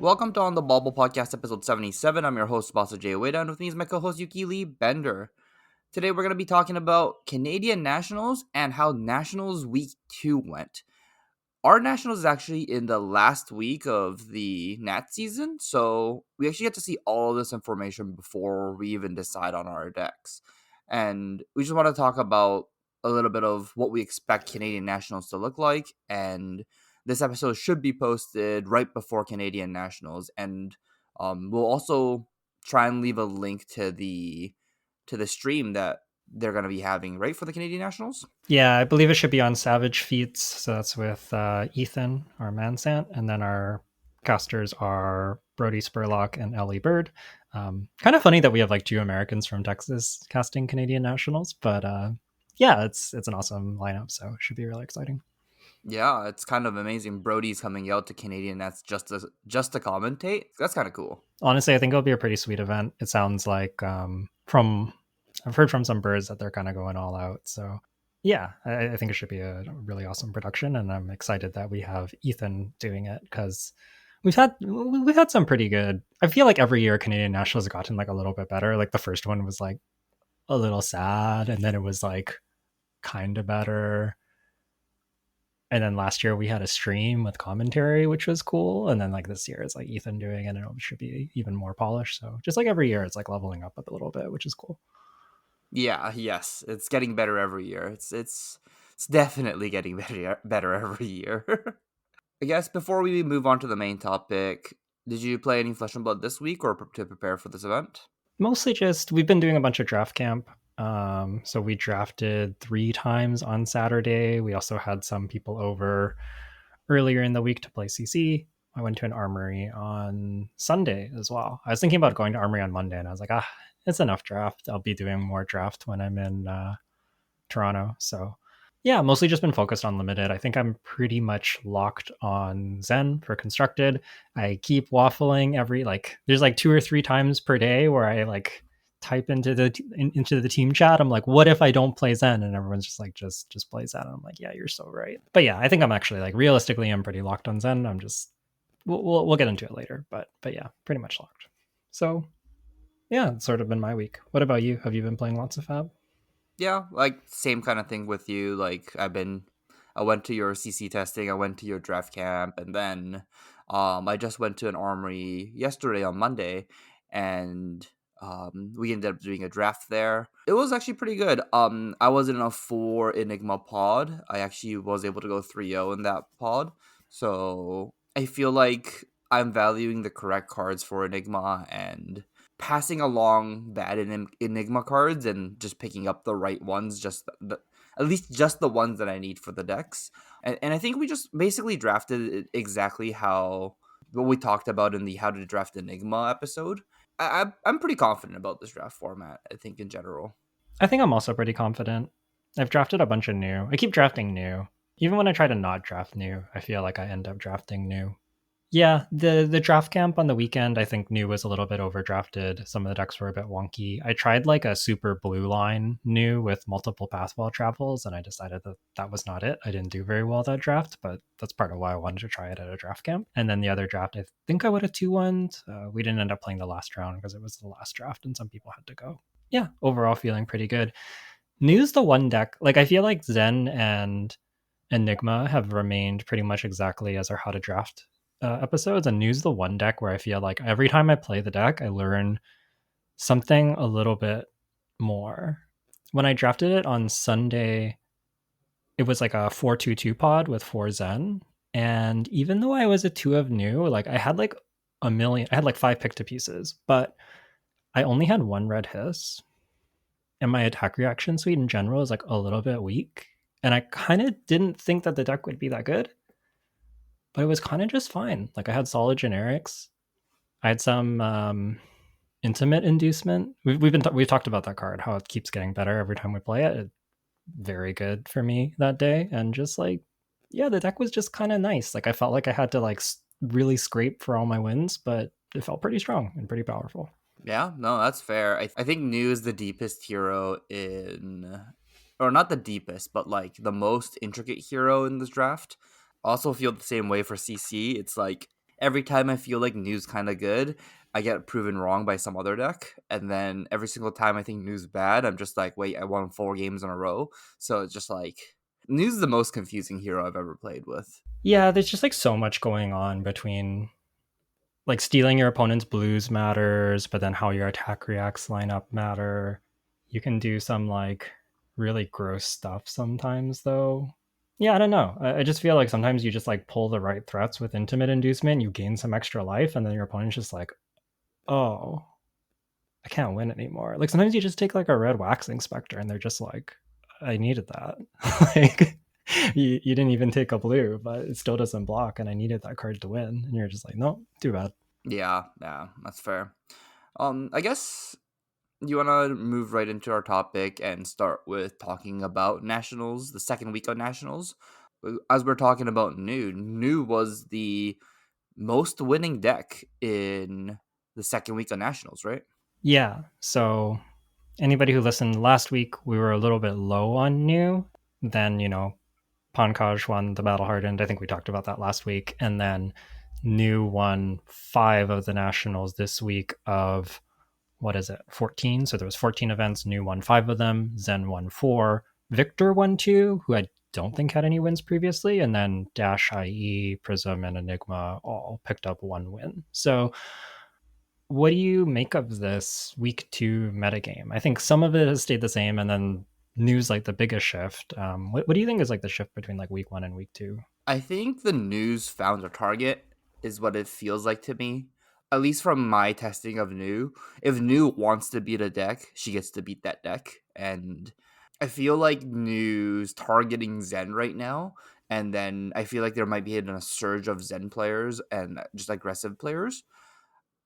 Welcome to On the Bubble Podcast, episode 77. I'm your host, Basa J. Ueda, and with me is my co-host, Yuki Lee Bender. Today, we're going to be talking about Canadian Nationals and how Nationals Week 2 went. Our Nationals is actually in the last week of the Nat season, so we actually get to see all of this information before we even decide on our decks. And we just want to talk about a little bit of what we expect Canadian Nationals to look like, and this episode should be posted right before Canadian Nationals, and we'll also try and leave a link to the stream that they're going to be having right for the Canadian Nationals. Yeah, I believe it should be on Savage Feats. So that's with Ethan, our Mansant, and then our casters are Brody Spurlock and Ellie Bird. Kind of funny that we have like two Americans from Texas casting Canadian Nationals, but yeah, it's an awesome lineup, so it should be really exciting. Yeah, it's kind of amazing. Brody's coming out to Canadian Nats just to commentate. That's kind of cool. Honestly, I think it'll be a pretty sweet event. It sounds like from I've heard from some birds that they're kind of going all out. So yeah, I think it should be a really awesome production, and I'm excited that we have Ethan doing it because we've had some pretty good. I feel like every year Canadian Nationals has gotten like a little bit better. Like the first one was like a little sad, and then it was like kind of better. And then last year we had a stream with commentary, which was cool. And then like this year it's like Ethan doing it, and it should be even more polished. So just like every year, it's like leveling up a little bit, which is cool. Yeah, yes, it's getting better every year. It's definitely getting better every year. I guess before we move on to the main topic, did you play any Flesh and Blood this week or to prepare for this event? Mostly just we've been doing a bunch of draft camp. So we drafted 3 times on Saturday. We also had some people over earlier in the week to play CC. I went to an armory on Sunday as well. I was thinking about going to armory on Monday, and I was like, it's enough draft. I'll be doing more draft when I'm in Toronto. So yeah, mostly just been focused on limited. I think I'm pretty much locked on Zen for constructed. I keep waffling there's like 2 or 3 times per day where I like type into the team chat. I'm like, what if I don't play Zen? And everyone's just like, just play Zen. And I'm like, yeah, you're so right. But yeah, I think I'm actually like realistically, I'm pretty locked on Zen. I'm just we'll get into it later. But yeah, pretty much locked. So yeah, it's sort of been my week. What about you? Have you been playing lots of Fab? Yeah, like same kind of thing with you. Like I went to your CC testing, I went to your draft camp, and then I just went to an armory yesterday on Monday, and we ended up doing a draft there. It was actually pretty good. I was in a 4 Enigma pod. I actually was able to go 3-0 in that pod. So I feel like I'm valuing the correct cards for Enigma and passing along bad Enigma cards and just picking up the right ones, at least just the ones that I need for the decks. And I think we just basically drafted it exactly how what we talked about in the How to Draft Enigma episode. I'm pretty confident about this draft format, I think, in general. I think I'm also pretty confident. I've drafted a bunch of new. I keep drafting new. Even when I try to not draft new, I feel like I end up drafting new. Yeah, the draft camp on the weekend, I think new was a little bit overdrafted. Some of the decks were a bit wonky. I tried like a super blue line new with multiple pathwall travels, and I decided that that was not it. I didn't do very well that draft, but that's part of why I wanted to try it at a draft camp. And then the other draft, I think I would have 2-1. We didn't end up playing the last round because it was the last draft and some people had to go. Yeah, overall feeling pretty good. New's the one deck. Like I feel like Zen and Enigma have remained pretty much exactly as our how to draft episodes, and New's the one deck where I feel like every time I play the deck, I learn something a little bit more. When I drafted it on Sunday, it was like a 4-2-2 pod with 4 Zen. And even though I was a 2 of New, like I had like I had like 5 pick to pieces, but I only had 1 red hiss. And my attack reaction suite in general is like a little bit weak. And I kind of didn't think that the deck would be that good, but it was kind of just fine. Like I had solid generics. I had some intimate inducement. We've talked about that card, how it keeps getting better every time we play it. Very good for me that day, and just like yeah, the deck was just kind of nice. Like I felt like I had to like really scrape for all my wins, but it felt pretty strong and pretty powerful. Yeah, no, that's fair. I think New is the deepest hero or not the deepest, but like the most intricate hero in this draft. Also feel the same way for CC. It's like every time I feel like Nu's kind of good, I get proven wrong by some other deck, and then every single time I think Nu's bad, I'm just like, wait, I won 4 games in a row. So it's just like Nu's the most confusing hero I've ever played with. Yeah, there's just like so much going on between like stealing your opponent's blues matters, but then how your attack reacts line up matter. You can do some like really gross stuff sometimes though. Yeah, I don't know. I just feel like sometimes you just like pull the right threats with intimate inducement, you gain some extra life, and then your opponent's just like, oh, I can't win anymore. Like sometimes you just take like a red waxing specter and they're just like, I needed that. Like you didn't even take a blue, but it still doesn't block, and I needed that card to win. And you're just like, no, too bad. Yeah, that's fair. I guess you want to move right into our topic and start with talking about nationals, the second week of nationals. As we're talking about New was the most winning deck in the second week of nationals, right? Yeah. So anybody who listened last week, we were a little bit low on new. Then, Pankaj won the Battle Hardened. I think we talked about that last week. And then new won 5 of the nationals this week of what is it, 14? So there was 14 events. New won 5 of them. Zen won 4. Victor won 2, who I don't think had any wins previously. And then Dash, IE, Prism, and Enigma all picked up 1 win. So what do you make of this week 2 metagame? I think some of it has stayed the same, and then news like the biggest shift. What do you think is like the shift between like week 1 and week 2? I think the news found a target is what it feels like to me. At least from my testing of New. If New wants to beat a deck, she gets to beat that deck. And I feel like New's targeting Zen right now. And then I feel like there might be a surge of Zen players and just aggressive players.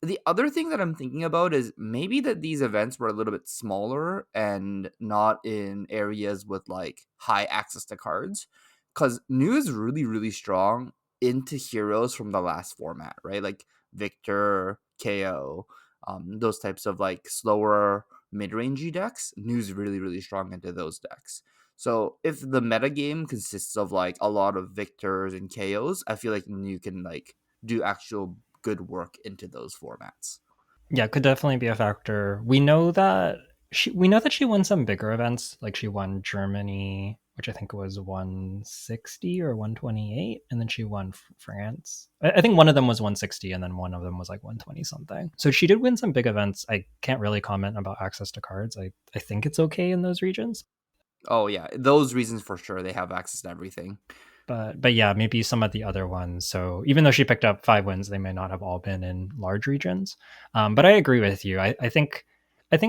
The other thing that I'm thinking about is maybe that these events were a little bit smaller and not in areas with like high access to cards. Because New is really, really strong into heroes from the last format, right? Like Victor, KO, those types of like slower mid rangey decks. New's really, really strong into those decks. So if the metagame consists of like a lot of Victors and KOs, I feel like New can like do actual good work into those formats. Yeah, could definitely be a factor. We know that she won some bigger events, like she won Germany, which I think was 160 or 128, and then she won France. I think one of them was 160, and then one of them was like 120 something. So she did win some big events. I can't really comment about access to cards. I think it's okay in those regions. Oh yeah, those reasons for sure. They have access to everything. But yeah, maybe some of the other ones. So even though she picked up 5 wins, they may not have all been in large regions. But I agree with you. I think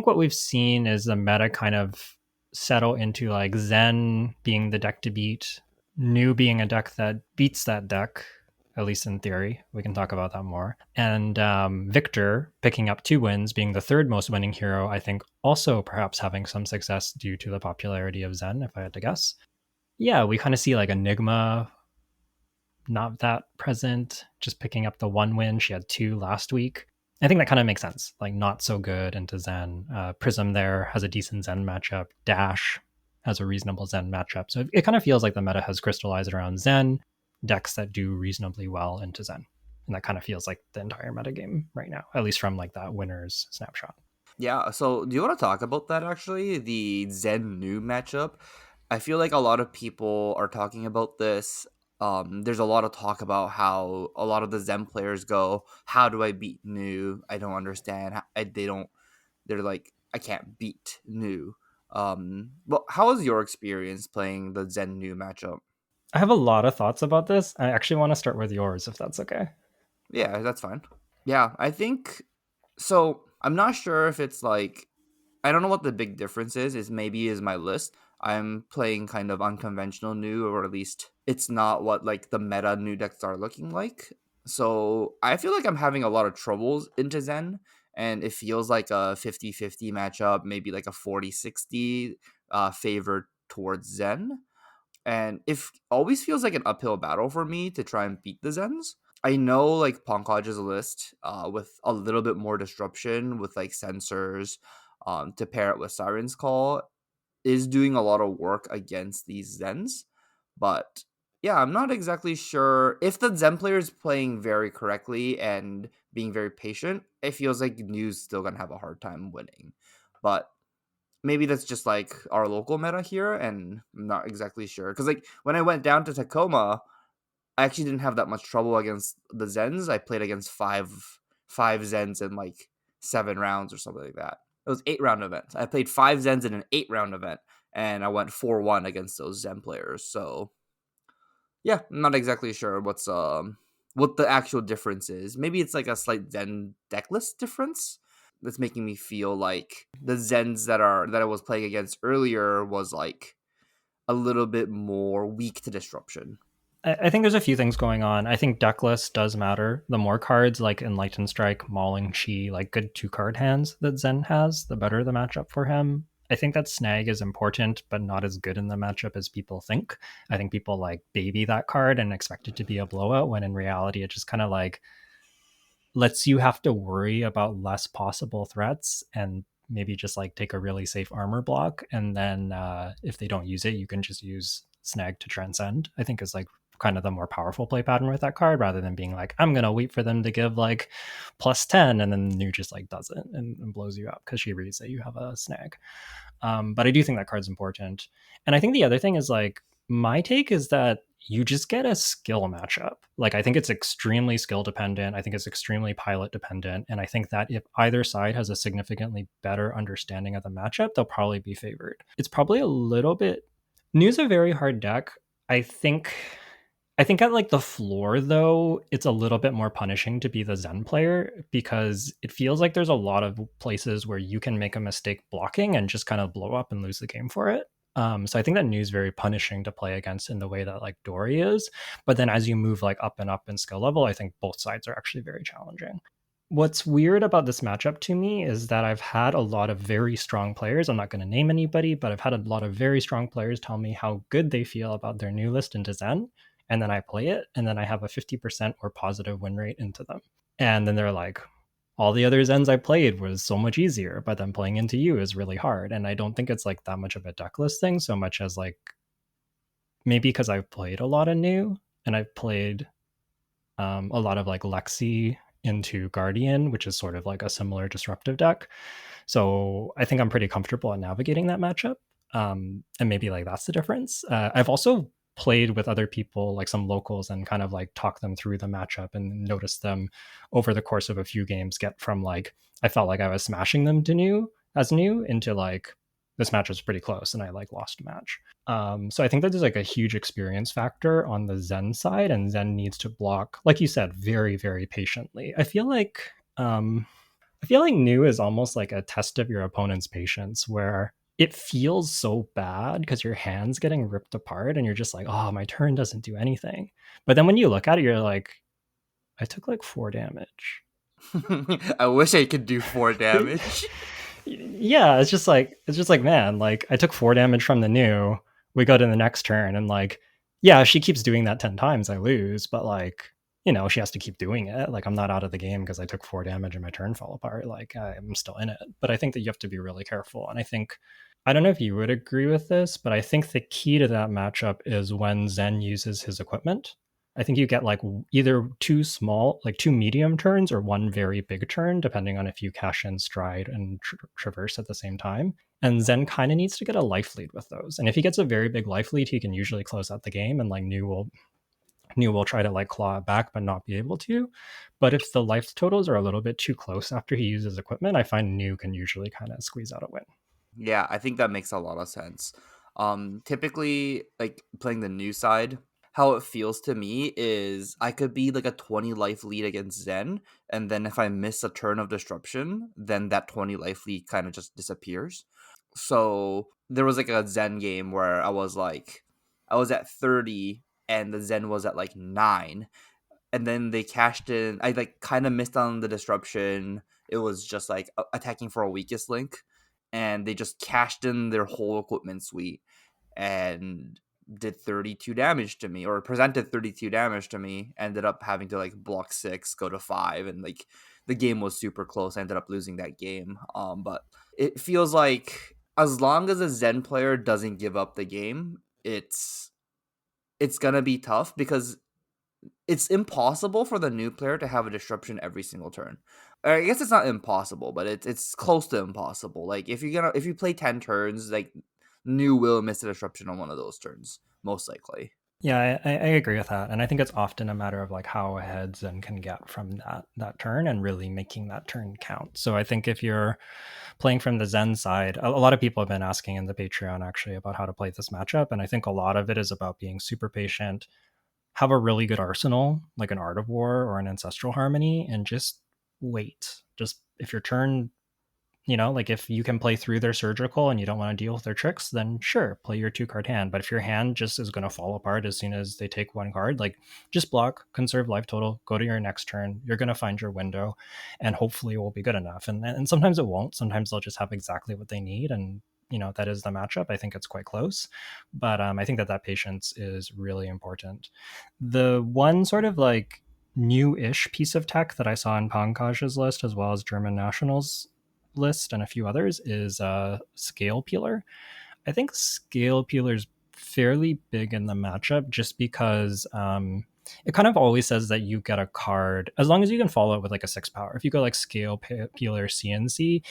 what we've seen is the meta kind of settle into like Zen being the deck to beat, New being a deck that beats that deck, at least in theory. We can talk about that more. And Victor picking up 2 wins, being the third most winning hero. I think also perhaps having some success due to the popularity of Zen, if I had to guess. Yeah, we kind of see like Enigma not that present, just picking up the 1 win. She had 2 last week. I think that kind of makes sense. Like not so good into Zen. Prism there has a decent Zen matchup. Dash has a reasonable Zen matchup. So it kind of feels like the meta has crystallized around Zen, decks that do reasonably well into Zen. And that kind of feels like the entire metagame right now, at least from like that winner's snapshot. Yeah, so do you want to talk about that actually? The Zen New matchup. I feel like a lot of people are talking about this. There's a lot of talk about how a lot of the Zen players go, "How do I beat New? I don't understand. They don't. They're like, I can't beat New." Well, how was your experience playing the Zen New matchup? I have a lot of thoughts about this. I actually want to start with yours, if that's okay. Yeah, that's fine. Yeah, I think so. I'm not sure if it's like I don't know what the big difference is. Is maybe is my list. I'm playing kind of unconventional new, or at least it's not what like the meta new decks are looking like. So I feel like I'm having a lot of troubles into Zen, and it feels like a 50-50 matchup, maybe like a 40-60 favor towards Zen. And it always feels like an uphill battle for me to try and beat the Zens. I know like Pankaj's list with a little bit more disruption with like sensors to pair it with Siren's Call is doing a lot of work against these Zens. But Yeah, I'm not exactly sure if the Zen player is playing very correctly and being very patient. It feels like New's still gonna have a hard time winning, but maybe that's just like our local meta here, and I'm not exactly sure. Because like when I went down to Tacoma, I actually didn't have that much trouble against the Zens. I played against five Zens in like 7 rounds or something like that. It was 8 round events. I played 5 Zens in an 8 round event, and I went 4-1 against those Zen players. So yeah, I'm not exactly sure what the actual difference is. Maybe it's like a slight Zen decklist difference that's making me feel like the Zens that I was playing against earlier was like a little bit more weak to disruption. I think there's a few things going on. I think decklist does matter. The more cards like Enlightened Strike, Mauling Chi, like good 2 card hands that Zen has, the better the matchup for him. I think that Snag is important, but not as good in the matchup as people think. I think people like baby that card and expect it to be a blowout, when in reality it just kind of like lets you have to worry about less possible threats and maybe just like take a really safe armor block. And then if they don't use it, you can just use Snag to transcend. I think is like kind of the more powerful play pattern with that card, rather than being like, I'm gonna wait for them to give like +10 and then New just like does it and blows you up because she reads that you have a Snag. But I do think that card's important. And I think the other thing is like, my take is that you just get a skill matchup. Like, I think it's extremely skill dependent. I think it's extremely pilot dependent. And I think that if either side has a significantly better understanding of the matchup, they'll probably be favored. It's probably a little bit. New's a very hard deck. I think. I think at like the floor though, it's a little bit more punishing to be the Zen player, because it feels like there's a lot of places where you can make a mistake blocking and just kind of blow up and lose the game for it. So I think that New's very punishing to play against in the way that like Dory is. But then as you move like up and up in skill level, I think both sides are actually very challenging. What's weird about this matchup to me is that I've had a lot of very strong players. I'm not going to name anybody, but I've had a lot of very strong players tell me how good they feel about their new list into Zen. And then I play it, and then I have a 50% or positive win rate into them. And then they're like, all the other Zens I played was so much easier, but then playing into you is really hard. And I don't think it's like that much of a decklist thing, so much as like maybe because I've played a lot of new, and I've played a lot of like Lexi into Guardian, which is sort of like a similar disruptive deck. So I think I'm pretty comfortable at navigating that matchup. And maybe like that's the difference. I've also played with other people, like some locals, and kind of like talk them through the matchup and notice them over the course of a few games get from like, I felt like I was smashing them to new into like, this match was pretty close and I like lost a match. So I think that there's like a huge experience factor on the Zen side, and Zen needs to block, like you said, very, very patiently. I feel like new is almost like a test of your opponent's patience, where it feels so bad because your hand's getting ripped apart and you're just like, oh, my turn doesn't do anything. But then when you look at it, you're like, I took like 4 damage. I wish I could do 4 damage. Yeah, it's just like man, like I took 4 damage from the new. We go to the next turn, and like, yeah, she keeps doing that 10 times, I lose, but like, she has to keep doing it. Like, I'm not out of the game because I took 4 damage and my turn fell apart. Like, I'm still in it. But I think that you have to be really careful. And I don't know if you would agree with this, but I think the key to that matchup is when Zen uses his equipment. I think you get like either two medium turns or one very big turn, depending on if you cash in stride and traverse at the same time. And Zen kind of needs to get a life lead with those. And if he gets a very big life lead, he can usually close out the game, and like New will try to like claw it back, but not be able to. But if the life totals are a little bit too close after he uses equipment, I find New can usually kind of squeeze out a win. Yeah, I think that makes a lot of sense. Typically, like playing the new side, how it feels to me is I could be like a 20 life lead against Zen, and then if I miss a turn of disruption, then that 20 life lead kind of just disappears. So there was like a Zen game where I was at 30 and the Zen was at like 9, and then they cashed in. I like kind of missed on the disruption. It was just like attacking for a weakest link, and they just cashed in their whole equipment suite and did 32 damage to me, or presented 32 damage to me. Ended up having to like block 6, go to 5, and like the game was super close. I ended up losing that game. But it feels like as long as a Zen player doesn't give up the game, it's gonna be tough because it's impossible for the new player to have a disruption every single turn. I guess it's not impossible, but it's close to impossible. Like if you play 10 turns, like new will miss a disruption on one of those turns, most likely. Yeah, I agree with that, and I think it's often a matter of like how ahead Zen can get from that turn and really making that turn count. So I think if you're playing from the Zen side, a lot of people have been asking in the Patreon actually about how to play this matchup, and I think a lot of it is about being super patient, have a really good arsenal like an Art of War or an Ancestral Harmony, and just wait. Just if your turn, like if you can play through their surgical and you don't want to deal with their tricks, then sure, play your 2 card hand. But if your hand just is going to fall apart as soon as they take 1 card, like just block, conserve life total, go to your next turn. You're going to find your window, and hopefully it will be good enough. And sometimes it won't. Sometimes they'll just have exactly what they need, and that is the matchup. I think it's quite close, but I think that patience is really important. The one sort of like new-ish piece of tech that I saw in Pankaj's list as well as German Nationals list and a few others is Scale Peeler. I think Scale Peeler's fairly big in the matchup just because it kind of always says that you get a card as long as you can follow it with like a 6 power. If you go like Scale Peeler CNC,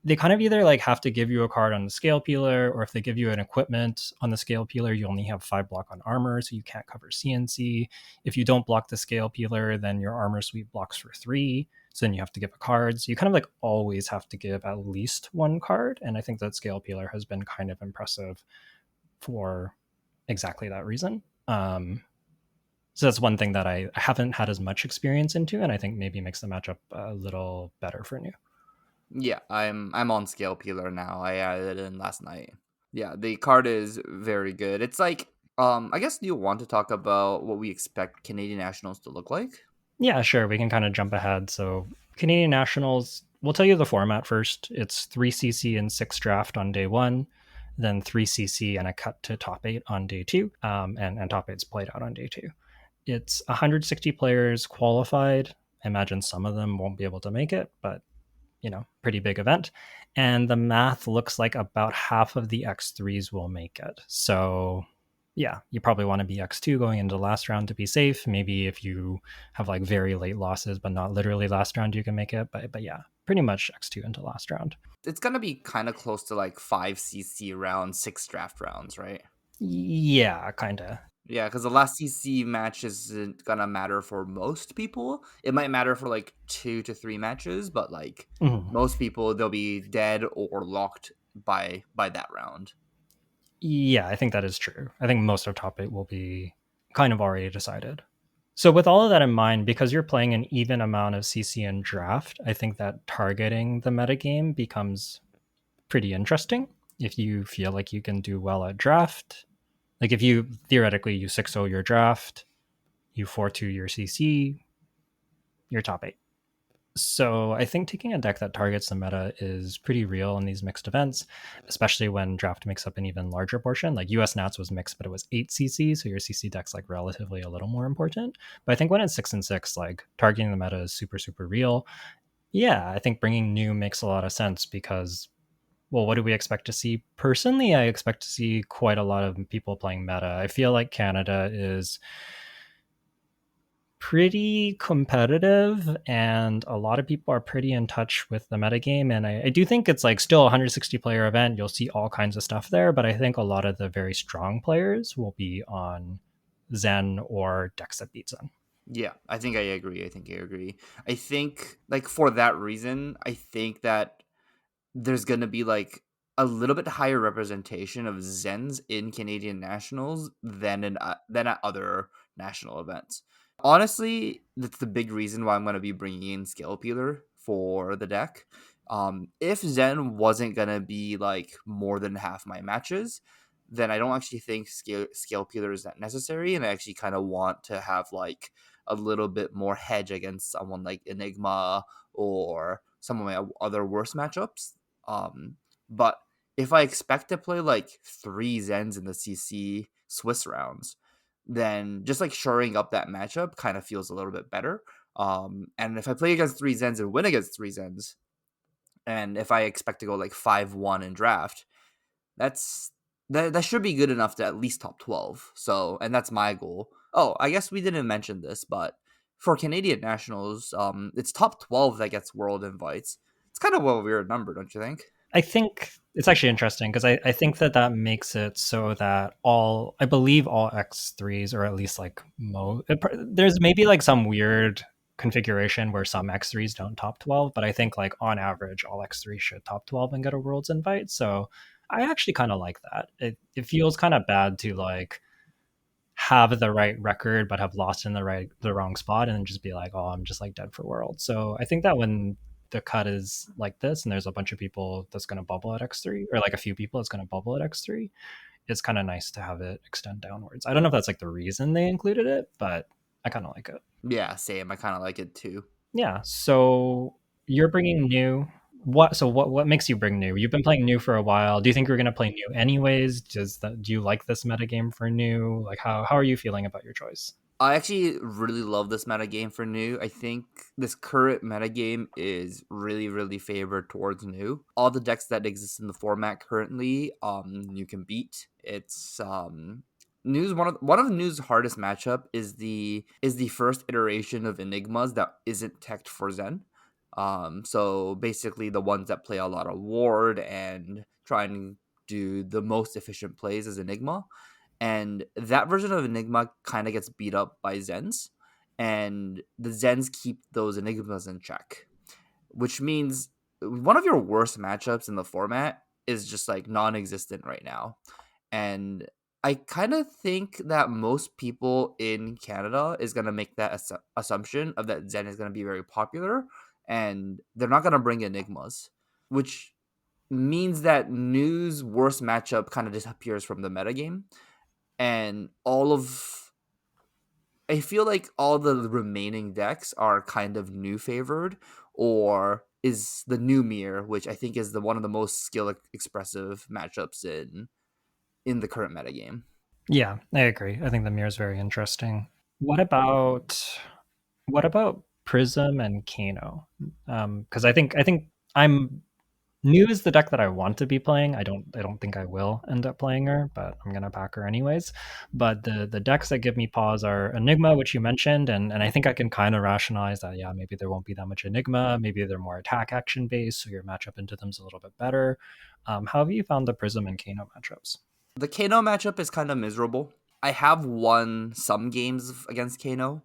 they kind of either like have to give you a card on the Scale Peeler, or if they give you an equipment on the Scale Peeler, you only have 5 block on armor, so you can't cover CNC. If you don't block the Scale Peeler, then your armor sweep blocks for 3, so then you have to give a card. So you kind of like always have to give at least 1 card, and I think that Scale Peeler has been kind of impressive for exactly that reason. So that's one thing that I haven't had as much experience into, and I think maybe makes the matchup a little better for new. Yeah, I'm on Scale Peeler now. I added it in last night. Yeah, the card is very good. It's like I guess do you want to talk about what we expect Canadian Nationals to look like? Yeah, sure. We can kind of jump ahead. So, Canadian Nationals, we'll tell you the format first. It's 3CC and 6 draft on day 1, then 3CC and a cut to top 8 on day 2, and top 8's played out on day 2. It's 160 players qualified. I imagine some of them won't be able to make it, but pretty big event. And the math looks like about half of the X3s will make it. So yeah, you probably want to be X2 going into the last round to be safe. Maybe if you have like very late losses, but not literally last round, you can make it. But yeah, pretty much X2 into last round. It's gonna be kind of close to like 5 CC rounds, 6 draft rounds, right? Yeah, kind of. Yeah, because the last CC match isn't gonna matter for most people. It might matter for like 2 to 3 matches, but like most people, they'll be dead or locked by that round. Yeah, I think that is true. I think most of top 8 will be kind of already decided. So with all of that in mind, because you're playing an even amount of CC and draft, I think that targeting the metagame becomes pretty interesting. If you feel like you can do well at draft, like if you theoretically you 6-0 your draft, you 4-2 your CC, you're top 8. So I think taking a deck that targets the meta is pretty real in these mixed events, especially when draft makes up an even larger portion. Like US Nats was mixed, but it was 8 CC, so your CC deck's like relatively a little more important. But I think when it's 6 and 6, like targeting the meta is super, super real. Yeah, I think bringing new makes a lot of sense because, well, what do we expect to see? Personally, I expect to see quite a lot of people playing meta. I feel like Canada is pretty competitive and a lot of people are pretty in touch with the metagame, and I do think it's like still a 160 player event. You'll see all kinds of stuff there, but I think a lot of the very strong players will be on Zen or decks that beat Zen. Yeah, I think I agree. I think like for that reason, I think that there's gonna be like a little bit higher representation of Zens in Canadian Nationals than at other national events. Honestly, that's the big reason why I'm gonna be bringing in Scale Peeler for the deck. If Zen wasn't gonna be like more than half my matches, then I don't actually think Scale Peeler is that necessary, and I actually kind of want to have like a little bit more hedge against someone like Enigma or some of my other worst matchups. But if I expect to play like 3 Zens in the CC Swiss rounds, then just like shoring up that matchup kind of feels a little bit better. And if I play against 3 Zens and win against 3 Zens, and if I expect to go like 5-1 in draft, that's that should be good enough to at least top 12. So, and that's my goal. Oh, I guess we didn't mention this, but for Canadian nationals, it's top 12 that gets world invites. It's kind of a weird number, don't you think? I think it's actually interesting because I think that that makes it so that all, I believe all X3s, or at least like there's maybe like some weird configuration where some X3s don't top 12, but I think like on average, all X3s should top 12 and get a Worlds invite. So I actually kind of like that. It feels kind of bad to like have the right record but have lost in the wrong spot and then just be like, oh, I'm just like dead for Worlds. So I think that when the cut is like this and there's a bunch of people that's going to bubble at X3, or like a few people that's going to bubble at X3, it's kind of nice to have it extend downwards. I don't know if that's like the reason they included it, but I kind of like it. Yeah, same. I kind of like it too. Yeah, so you're bringing new. What makes you bring new? You've been playing new for a while. Do you think you're going to play new anyways? Do you like this metagame for new? Like how are you feeling about your choice? I actually really love this metagame for new. I think this current metagame is really, really favored towards new. All the decks that exist in the format currently, you can beat. It's New's one of New's hardest matchup is the first iteration of Enigmas that isn't teched for Zen. So basically the ones that play a lot of ward and try and do the most efficient plays as Enigma. And that version of Enigma kind of gets beat up by Zens, and the Zens keep those Enigmas in check, which means one of your worst matchups in the format is just like non-existent right now. And I kind of think that most people in Canada is going to make that assumption of that Zen is going to be very popular, and they're not going to bring Enigmas, which means that New's worst matchup kind of disappears from the metagame, and I feel like all the remaining decks are kind of new favored, or is the new mirror, which I think is the one of the most skill expressive matchups in the current metagame. Yeah, I agree. I think the mirror is very interesting. What about what about Prism and Kano? Because I think I'm New is the deck that I want to be playing. I don't think I will end up playing her, but I'm gonna pack her anyways. But the decks that give me pause are Enigma, which you mentioned, and I think I can kind of rationalize that. Yeah, maybe there won't be that much Enigma. Maybe they're more attack action based, so your matchup into them's a little bit better. How have you found the Prism and Kano matchups? The Kano matchup is kind of miserable. I have won some games against Kano.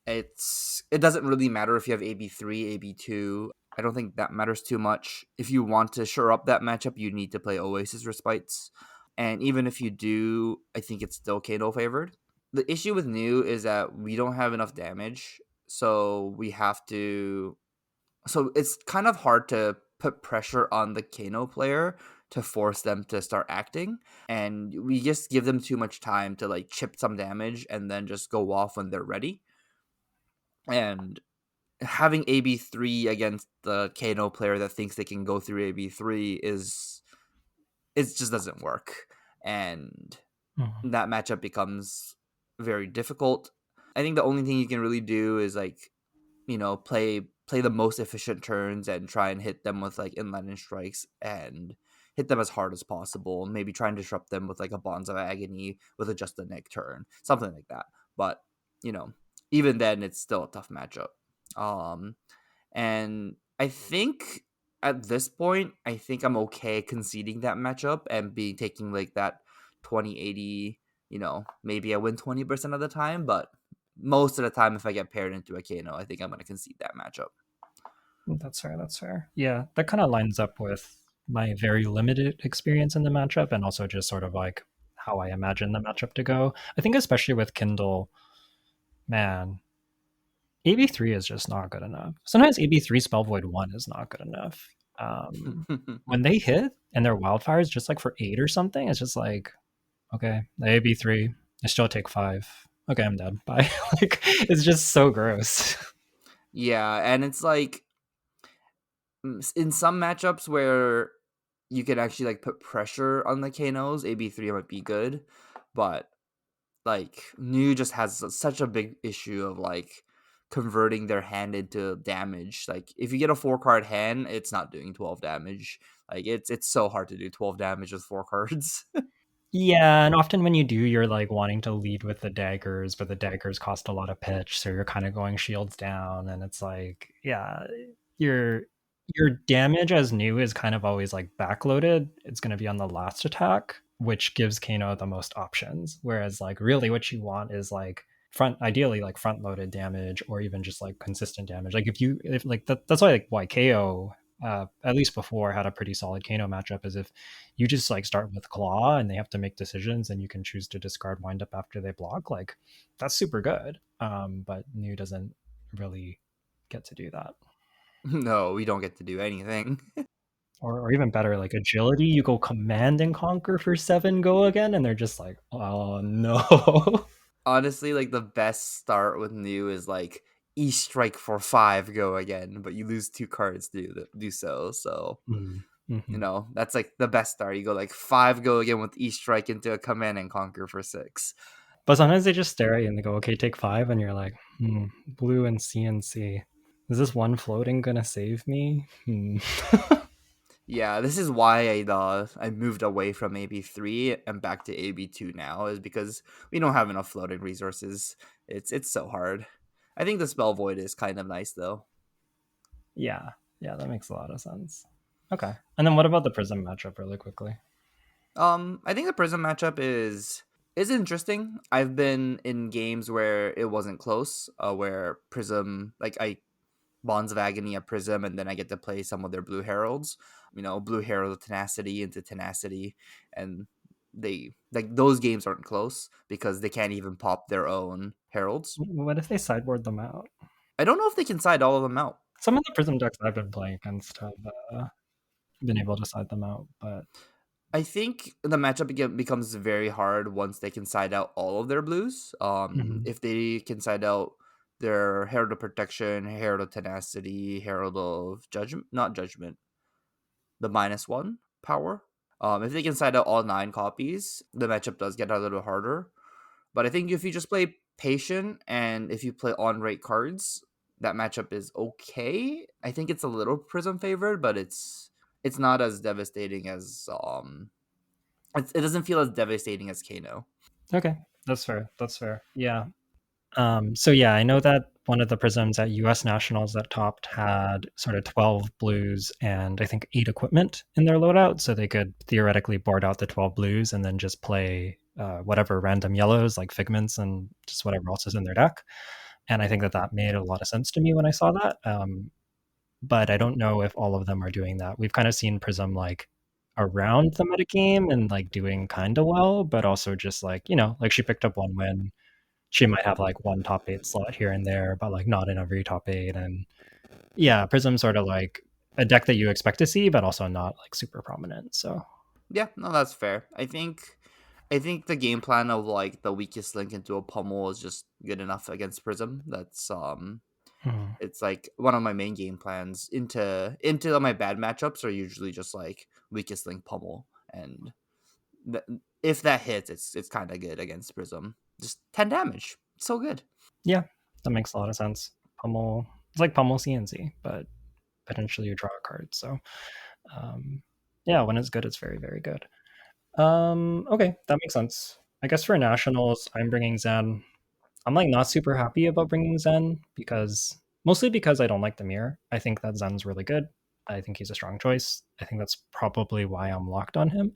It doesn't really matter if you have AB3, AB2. I don't think that matters too much. If you want to shore up that matchup, you need to play Oasis Respites. And even if you do, I think it's still Kano favored. The issue with New is that we don't have enough damage, so we have to. So it's kind of hard to put pressure on the Kano player to force them to start acting, and we just give them too much time to like chip some damage and then just go off when they're ready. And having AB3 against the Kano player that thinks they can go through AB3 is it just doesn't work. And Mhm. that matchup becomes very difficult. I think the only thing you can really do is like, play the most efficient turns and try and hit them with like inland strikes and hit them as hard as possible. Maybe try and disrupt them with like a Bonds of Agony with a Just a Nick turn, something like that. But you know, even then, it's still a tough matchup. Um, and I think at this point, I think I'm okay conceding that matchup and be taking like that 20-80. Maybe I win 20% of the time, but most of the time, if I get paired into a Kano, I think I'm going to concede that matchup. That's fair. That's fair. Yeah, that kind of lines up with my very limited experience in the matchup, and also just sort of like how I imagine the matchup to go. I think especially with Kindle, man, AB3 is just not good enough. Sometimes AB3 Spell Void 1 is not good enough. When they hit and their wildfires just like for 8 or something, it's just like, okay, the AB3, I still take 5. Okay, I'm dead. Bye. Like, it's just so gross. Yeah, and it's like in some matchups where you can actually like put pressure on the Kanos, AB3 might be good, but like New just has such a big issue of like converting their hand into damage. Like if you get a 4-card hand, it's not doing 12 damage. Like it's so hard to do 12 damage with 4 cards. Yeah, and often when you do, you're like wanting to lead with the daggers, but the daggers cost a lot of pitch, so you're kind of going shields down, and it's like, yeah, your your damage as new is kind of always like backloaded. It's going to be on the last attack, which gives Kano the most options. Whereas like really what you want is like ideally like front loaded damage or even just like consistent damage. Like if like that's why KO at least before had a pretty solid Kano matchup is if you just like start with claw and they have to make decisions and you can choose to discard wind up after they block, like that's super good. But new doesn't really get to do that. No, we don't get to do anything. Or even better, like agility, you go command and conquer for 7 go again, and they're just like, oh no. Honestly, like the best start with new is like E strike for 5 go again, but you lose 2 cards to do so. So Mm-hmm. that's like the best start. You go like 5 go again with E strike into a command and conquer for 6. But sometimes they just stare at you and they go, okay, take 5, and you're like, blue and CNC. Is this one floating gonna save me? Yeah, this is why I moved away from AB3 and back to AB2 now, is because we don't have enough floating resources. It's so hard. I think the spell void is kind of nice though. Yeah, yeah, that makes a lot of sense. Okay, and then what about the Prism matchup, really quickly? I think the Prism matchup is interesting. I've been in games where it wasn't close, where Prism, like I Bonds of Agony at Prism, and then I get to play some of their Blue Heralds. Blue Herald Tenacity into Tenacity, and they like those games aren't close because they can't even pop their own heralds. What if they sideboard them out? I don't know if they can side all of them out. Some of the Prism decks I've been playing against have been able to side them out, but I think the matchup becomes very hard once they can side out all of their blues. mhm. If they can side out their Herald of Protection, Herald of Tenacity, Herald of Judgment, not Judgment, the -1 power. If they can side out all 9 copies, the matchup does get a little harder. But I think if you just play patient and if you play on rate cards, that matchup is okay. I think it's a little Prism favored, but it's not as devastating as it doesn't feel as devastating as Kano. Okay, that's fair. That's fair. Yeah. So yeah, I know that one of the Prisms at US Nationals that topped had sort of 12 blues and I think 8 equipment in their loadout, so they could theoretically board out the 12 blues and then just play whatever random yellows like Figments and just whatever else is in their deck. And I think that that made a lot of sense to me when I saw that. But I don't know if all of them are doing that. We've kind of seen Prism like around the metagame and like doing kind of well, but also just like, like she picked up one win. She might have like one top 8 slot here and there, but like not in every top 8. And yeah, Prism's sort of like a deck that you expect to see, but also not like super prominent. So Yeah, no, that's fair. I think the game plan of like the weakest link into a pummel is just good enough against Prism. That's hmm. it's like one of my main game plans into my bad matchups are usually just like weakest link pummel, and th- if that hits, it's kind of good against Prism. Just 10 damage, it's so good. Yeah, that makes a lot of sense. Pummel, it's like Pummel CNC, but potentially you draw a card. So um, yeah, when it's good, it's very, very good. Okay, that makes sense. I guess for nationals, I'm bringing Zen. I'm like not super happy about bringing Zen because mostly because I don't like the mirror. I think that Zen's really good. I think he's a strong choice. I think that's probably why I'm locked on him.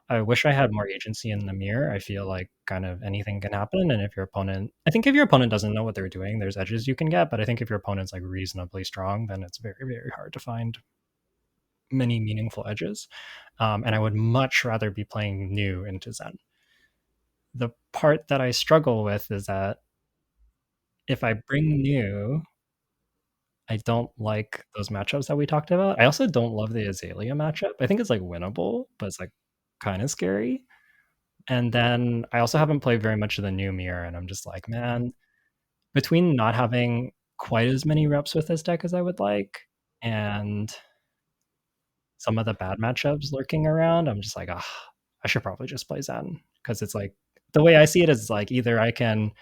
I wish I had more agency in the mirror. I feel like kind of anything can happen. And if your opponent, I think if your opponent doesn't know what they're doing, there's edges you can get. But I think if your opponent's like reasonably strong, then it's very, very hard to find many meaningful edges. And I would much rather be playing new into Zen. The part that I struggle with is that if I bring new, I don't like those matchups that we talked about. I also don't love the Azalea matchup. I think it's like winnable, but it's like kind of scary. And then I also haven't played very much of the new mirror, and I'm just like, man, between not having quite as many reps with this deck as I would like, and some of the bad matchups lurking around, I'm just like, ah, I should probably just play Zen because it's like the way I see it is like either I can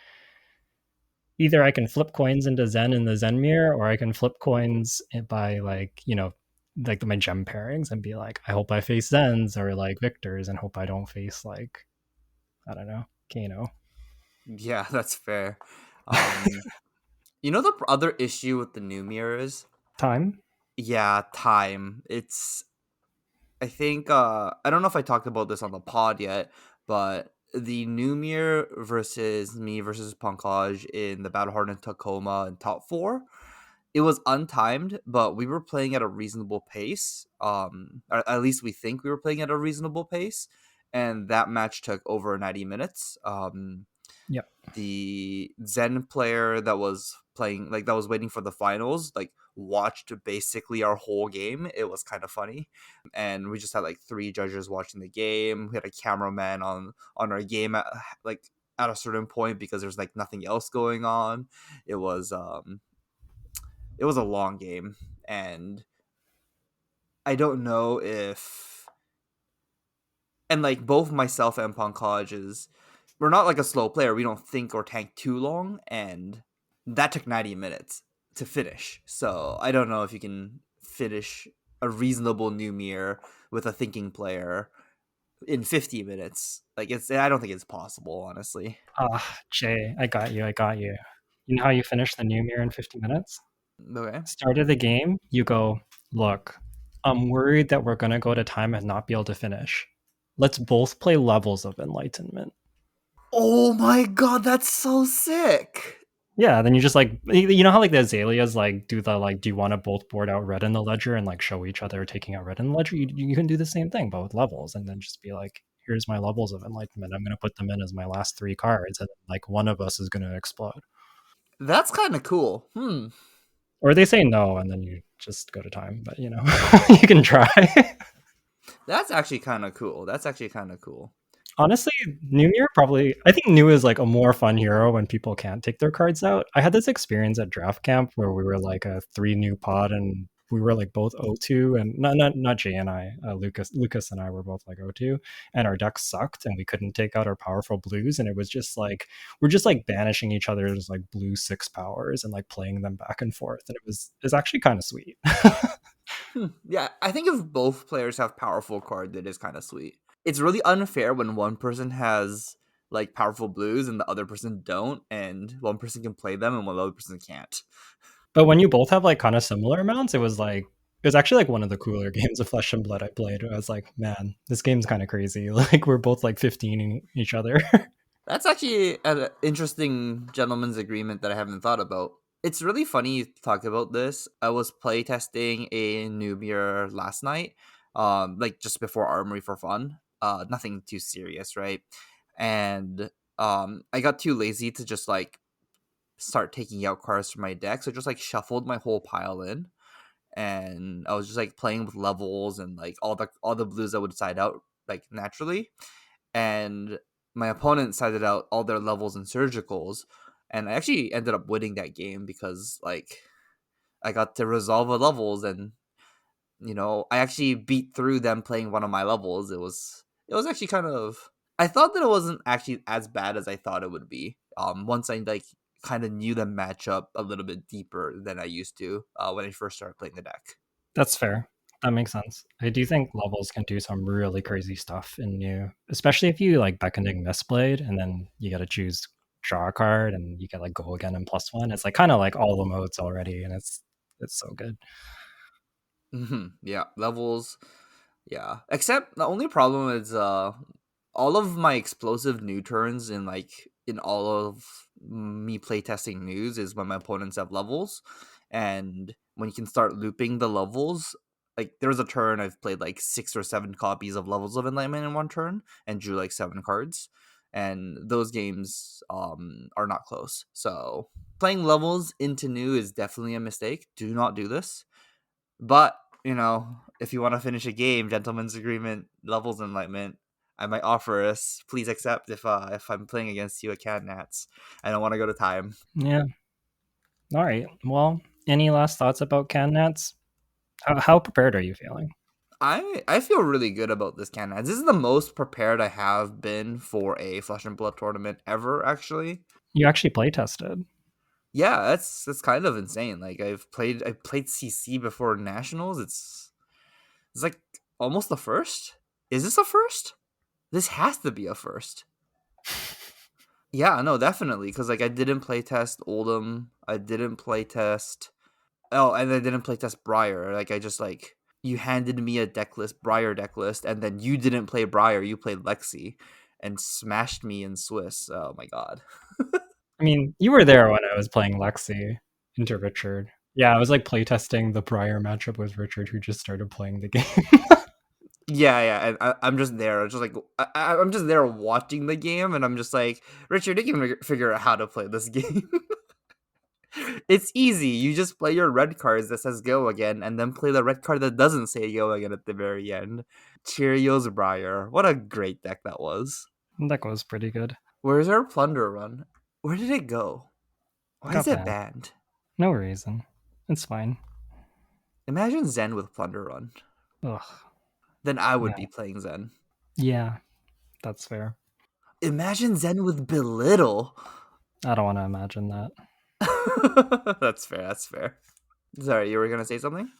flip coins into Zen in the Zen mirror, or I can flip coins by like like my gem pairings and be like, I hope I face Zens or like Victors, and hope I don't face like I don't know, Kano. Yeah, that's fair. Um, the other issue with the new mirrors? Time? Yeah, time. I think I don't know if I talked about this on the pod yet, but the Numir versus me versus Pankaj in the Battle Hardened Tacoma in top four, it was untimed, but we were playing at a reasonable pace. Or at least we think we were playing at a reasonable pace, and that match took over 90 minutes. Yep. The Zen player that was playing, like that was waiting for the finals, like watched basically our whole game. It was kind of funny, and we just had like three judges watching the game. We had a cameraman on our game at like at a certain point because there's like nothing else going on. It was it was a long game, and I don't know if, and like both myself and Pankaj is, we're not like a slow player. We don't think or tank too long, and that took 90 minutes to finish. So I don't know if you can finish a reasonable new mirror with a thinking player in 50 minutes. Like I don't think it's possible, honestly. Jay, I got you. I got you. You know how you finish the new mirror in 50 minutes? Okay. Start of the game, you go, look, I'm worried that we're going to go to time and not be able to finish. Let's both play levels of enlightenment. Oh my god, that's so sick. Yeah, then you just like, you know how like the azaleas like do the like, do you want to both board out red in the ledger and like show each other taking out red in the ledger? You can do the same thing, but with levels, and then just be like, here's my levels of enlightenment. I'm going to put them in as my last three cards, and like one of us is going to explode. That's kind of cool. Or they say no, and then you just go to time, but you know, you can try. That's actually kind of cool. That's actually kind of cool. Honestly, New Year probably. I think New is like a more fun hero when people can't take their cards out. I had this experience at draft camp where we were like a 3 new pod and we were like both O2 and not Jay and I, Lucas and I were both like O2 and our decks sucked and we couldn't take out our powerful blues and it was just like we're just like banishing each other's like blue 6 powers and like playing them back and forth and it's actually kind of sweet. Yeah, I think if both players have powerful cards, it is kind of sweet. It's really unfair when one person has like powerful blues and the other person don't, and one person can play them and one other person can't. But when you both have like kind of similar amounts, it was actually like one of the cooler games of Flesh and Blood I played. I was like, man, this game's kind of crazy. Like we're both like 15ing each other. That's actually an interesting gentleman's agreement that I haven't thought about. It's really funny you talk about this. I was playtesting a Nubier last night, like just before Armory for fun. Nothing too serious, right? And I got too lazy to just like start taking out cards from my deck, so I just like shuffled my whole pile in, and I was just like playing with levels and like all the blues that would side out like naturally, and my opponent sided out all their levels and surgicals, and I actually ended up winning that game because like I got to resolve the levels, and I actually beat through them playing one of my levels. It was actually kind of, I thought that it wasn't actually as bad as I thought it would be. Once I like kind of knew the matchup a little bit deeper than I used to when I first started playing the deck. That's fair. That makes sense. I do think levels can do some really crazy stuff in new, especially if you like Beckoning Mistblade and then you got to choose draw a card and you get like go again and +1. It's like kind of like all the modes already, and it's so good. Yeah, levels. Yeah, except the only problem is all of my explosive new turns in all of me playtesting news is when my opponents have levels, and when you can start looping the levels. Like there was a turn I've played like 6 or 7 copies of Levels of Enlightenment in one turn and drew like 7 cards, and those games are not close. So playing levels into new is definitely a mistake. Do not do this. But if you want to finish a game, gentleman's agreement, levels enlightenment, I might offer us. Please accept if I'm playing against you at Catnats. I don't want to go to time. Yeah. All right. Well, any last thoughts about Cannats? How prepared are you feeling? I feel really good about this Catnats. This is the most prepared I have been for a Flesh and Blood tournament ever. Actually, You actually play tested. yeah, that's kind of insane. Like I played CC before nationals. It's like almost the first. Is this a first? This has to be a first. Yeah, no, definitely. Because like I didn't playtest Oldham. I didn't playtest. Oh, and I didn't playtest Briar. Like I just like you handed me a deck list, Briar deck list, and then you didn't play Briar. You played Lexi, and smashed me in Swiss. Oh my god. I mean, you were there when I was playing Lexi into Richard. Yeah, I was like playtesting the prior matchup with Richard, who just started playing the game. Yeah, yeah, and I'm just there, just like I'm just there watching the game, and I'm just like, Richard, you can figure out how to play this game. It's easy. You just play your red cards that says go again, and then play the red card that doesn't say go again at the very end. Cheerios Briar. What a great deck that was. That was pretty good. Where's our Plunder run? Where did it go? Why is Got it banned. banned? No reason. It's fine. Imagine Zen with Plunder run. Ugh. Then I would Yeah. be playing Zen. Yeah, that's fair. Imagine Zen with Belittle. I don't want to imagine that. That's fair. That's fair. Sorry, you were gonna say something?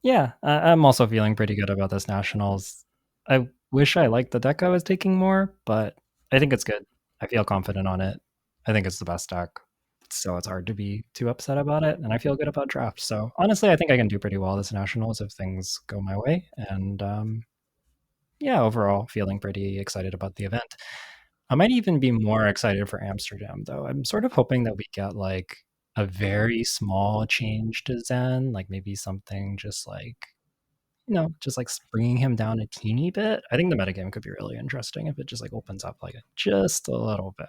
Yeah, I'm also feeling pretty good about this Nationals. I wish I liked the deck I was taking more, but I think it's good. I feel confident on it. I think it's the best deck. So it's hard to be too upset about it, and I feel good about draft. So honestly, I think I can do pretty well this Nationals if things go my way. And yeah, overall, feeling pretty excited about the event. I might even be more excited for Amsterdam, though. I'm sort of hoping that we get like a very small change to Zen, like maybe something just like, just like bringing him down a teeny bit. I think the metagame could be really interesting if it just like opens up like just a little bit.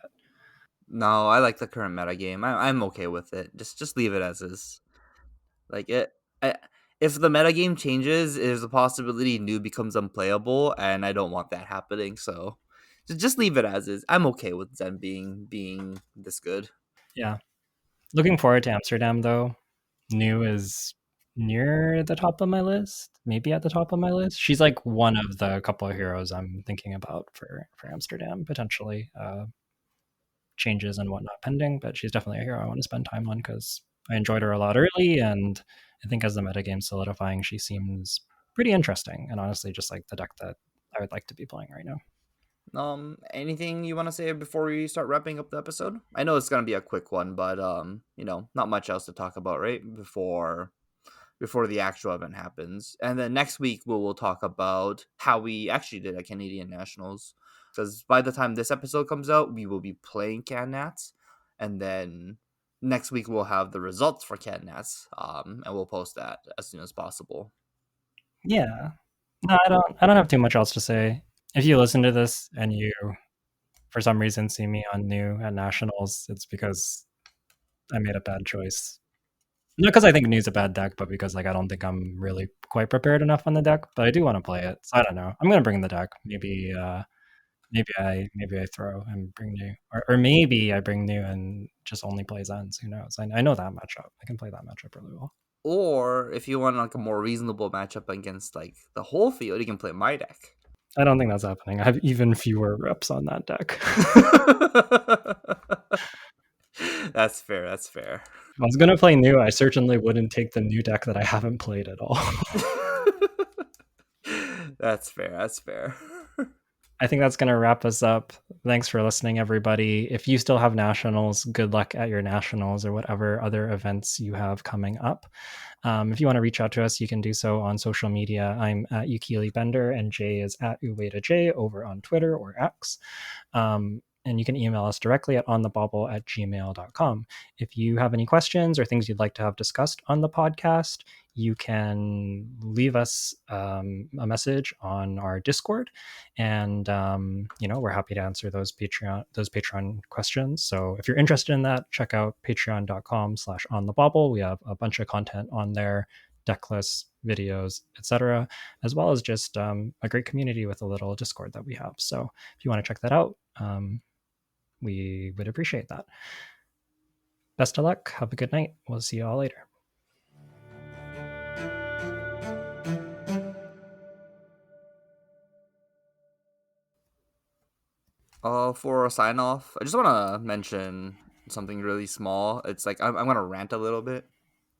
No, I like the current meta game. I'm okay with it. Just leave it as is. Like it. I, if the meta game changes, there's a possibility new becomes unplayable, and I don't want that happening. So, just leave it as is. I'm okay with Zen being this good. Yeah. Looking forward to Amsterdam, though. New is near the top of my list, maybe at the top of my list. She's like one of the couple of heroes I'm thinking about for Amsterdam potentially. Changes and whatnot pending, but she's definitely a hero I want to spend time on because I enjoyed her a lot early, and I think as the metagame's solidifying, she seems pretty interesting, and honestly, just like the deck that I would like to be playing right now. Anything you want to say before we start wrapping up the episode? I know it's gonna be a quick one, but not much else to talk about, right? Before the actual event happens. And then next week we'll talk about how we actually did at Canadian Nationals. Because by the time this episode comes out, we will be playing CanNats. And then next week we'll have the results for CanNats. And we'll post that as soon as possible. Yeah. No, I don't have too much else to say. If you listen to this and you for some reason see me on new at nationals, it's because I made a bad choice. Not because I think New's a bad deck, but because like I don't think I'm really quite prepared enough on the deck. But I do want to play it. So I don't know. I'm gonna bring the deck. Maybe I throw and bring New, or maybe I bring New and just only play Zens. Who knows? I know that matchup. I can play that matchup really well. Or if you want like a more reasonable matchup against like the whole field, you can play my deck. I don't think that's happening. I have even fewer reps on that deck. That's fair. That's fair. If I was gonna play New, I certainly wouldn't take the New deck that I haven't played at all. That's fair. That's fair. I think that's going to wrap us up. Thanks for listening, everybody. If you still have nationals, good luck at your nationals or whatever other events you have coming up. If you want to reach out to us, you can do so on social media. I'm at Yukili Bender, and Jay is at Uweda J over on Twitter or X. And you can email us directly at onthebobble@gmail.com. If you have any questions or things you'd like to have discussed on the podcast, you can leave us a message on our Discord, and we're happy to answer those Patreon questions. So if you're interested in that, check out patreon.com/onthebobble. We have a bunch of content on there, deck lists, videos, etc., as well as just a great community with a little Discord that we have. So if you want to check that out, we would appreciate that. Best of luck. Have a good night. We'll see you all later. For a sign off, I just want to mention something really small. It's like I'm gonna rant a little bit.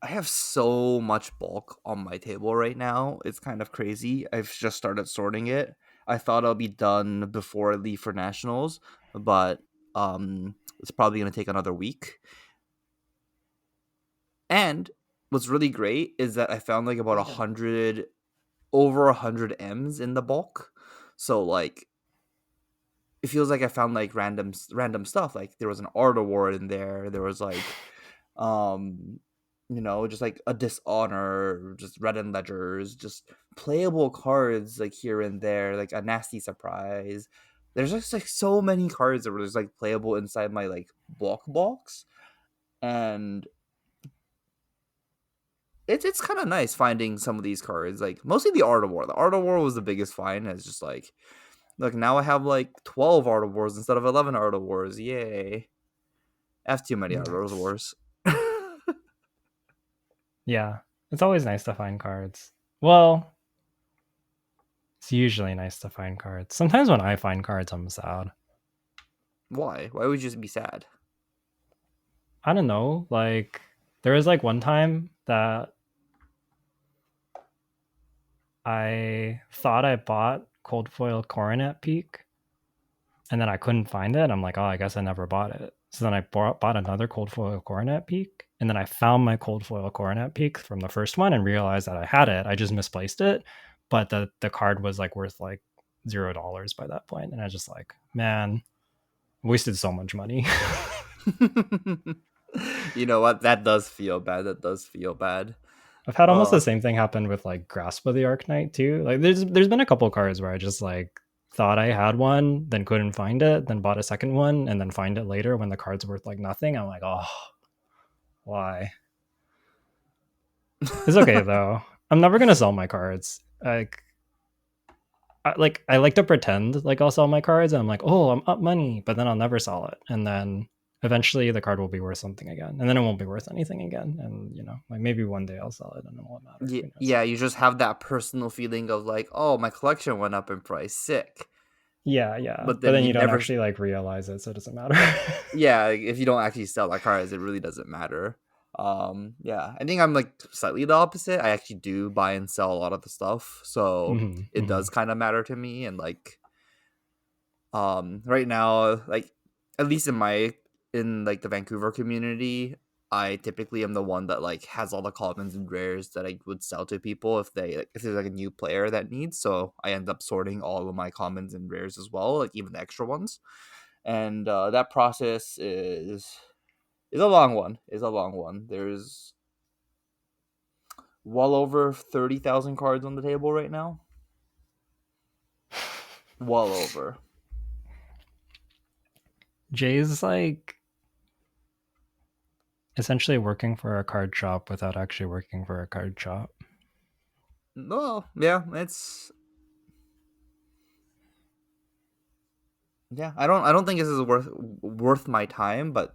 I have so much bulk on my table right now. It's kind of crazy. I've just started sorting it. I thought I'll be done before I leave for nationals, but It's probably gonna take another week. And what's really great is that I found like about 100, over 100 M's in the bulk. So like it feels like I found like random stuff. Like there was an Art Award in there. There was like um just like a Dishonor, just Red and Ledgers, just playable cards like here and there, like a Nasty Surprise. There's just like so many cards that were just like playable inside my like bulk box, and it's kind of nice finding some of these cards. Like mostly the Art of War. The Art of War was the biggest find. It's just like, look, now I have like 12 Art of Wars instead of 11 Art of Wars. Yay! I have too many Art of Wars. Yeah, it's always nice to find cards. Well, it's usually nice to find cards. Sometimes when I find cards, I'm sad. Why? Why would you just be sad? I don't know. Like, there was like one time that I thought I bought Cold Foil Coronet Peak, and then I couldn't find it. I'm like, oh, I guess I never bought it. So then I bought another Cold Foil Coronet Peak, and then I found my Cold Foil Coronet Peak from the first one and realized that I had it. I just misplaced it, but the card was like worth like $0 by that point, and I was just like, man, wasted so much money. You know what? That does feel bad. That does feel bad. I've had almost the same thing happen with like Grasp of the Arknight too. Like there's been a couple cards where I just like thought I had one, then couldn't find it, then bought a second one, and then find it later when the card's worth like nothing. I'm like, oh, why? It's okay though. I'm never gonna sell my cards. I like to pretend like I'll sell my cards, and I'm like, oh, I'm up money, but then I'll never sell it, and then eventually the card will be worth something again, and then it won't be worth anything again, and like maybe one day I'll sell it, and it won't matter. Yeah, you just have that personal feeling of like, oh, my collection went up in price, sick. Yeah. But then then you don't never actually like realize it, so it doesn't matter. Yeah, if you don't actually sell that cards, it really doesn't matter. Yeah, I think I'm like slightly the opposite. I actually do buy and sell a lot of the stuff, so it does kind of matter to me. And like right now, like at least in like the Vancouver community, I typically am the one that like has all the commons and rares that I would sell to people if if there's like a new player that needs. So I end up sorting all of my commons and rares as well, like even the extra ones. And that process is a long one. There's well over 30,000 cards on the table right now. Well over. Jay's like essentially working for a card shop without actually working for a card shop. Well, yeah, I don't think this is worth my time, but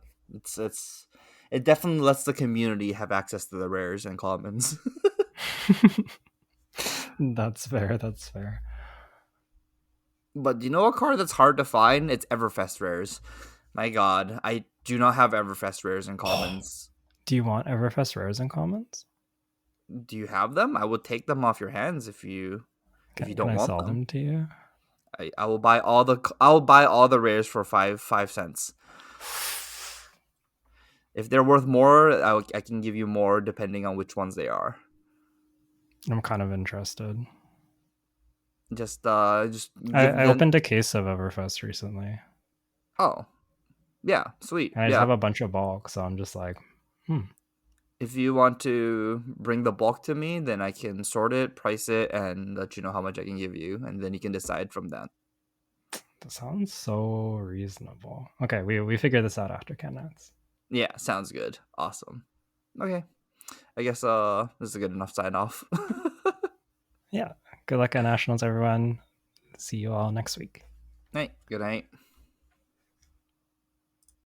it definitely lets the community have access to the rares and commons. That's fair. But you know a card that's hard to find? It's Everfest rares. My god, I do not have Everfest rares and commons. Do you want Everfest rares and commons? Do you have them? I would take them off your hands if you don't can I want sell them to you? I will buy all the rares for 5 cents. If they're worth more, I can give you more depending on which ones they are. I'm kind of interested. I opened a case of Everfest recently. Oh, yeah, sweet. And I just have a bunch of bulk, so I'm just like, If you want to bring the bulk to me, then I can sort it, price it, and let you know how much I can give you, and then you can decide from that. That sounds so reasonable. Okay, we figure this out after Canets. Yeah, sounds good. Awesome. Okay. I guess this is a good enough sign off. Yeah. Good luck at Nationals, everyone. See you all next week. Good night.